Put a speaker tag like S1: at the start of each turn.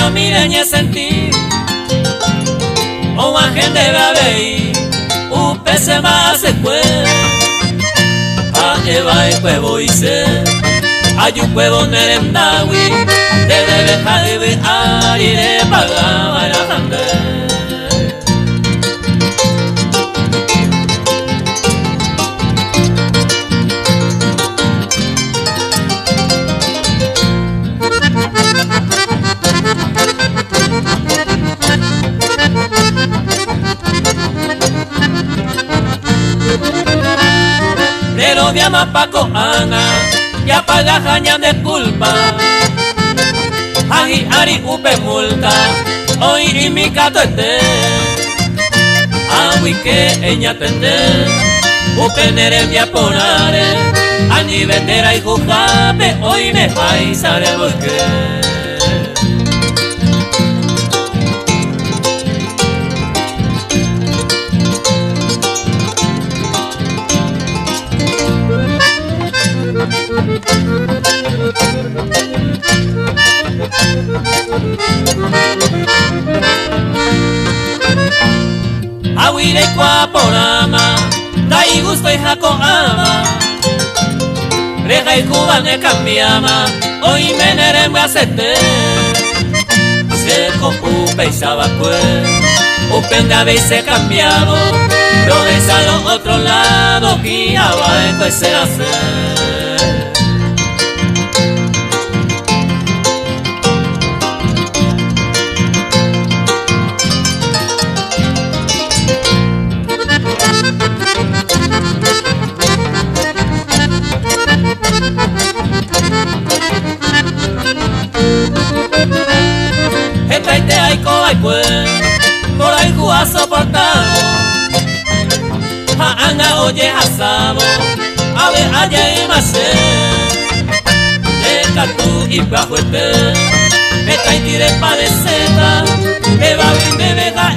S1: yo mireñe sentir o gente bebé u pese más se puede a eva y huevo y se hay un huevo nerendawi de deja de ver y de pagar la gente. Pero llama Paco Ana ya paga jaña de culpa Aji ari upe multa hoy y mi gato este Awi que ella tende upe nere mi aponare Ani vendera y jujape hoy me paisare porque Aguire kwa porama, dai gusto y jaco ama. Reja y Cuba ne cambiama, hoy me nerem gacete. Seco upe y sabacue, upende a veces cambiado. Lo ves a los otro lado, guía va esto es ser hacer. Por ahí ha soportado Anga oye asamo a ver allá y más de catu y bajo este me cae tire pa de seta me va bien me deja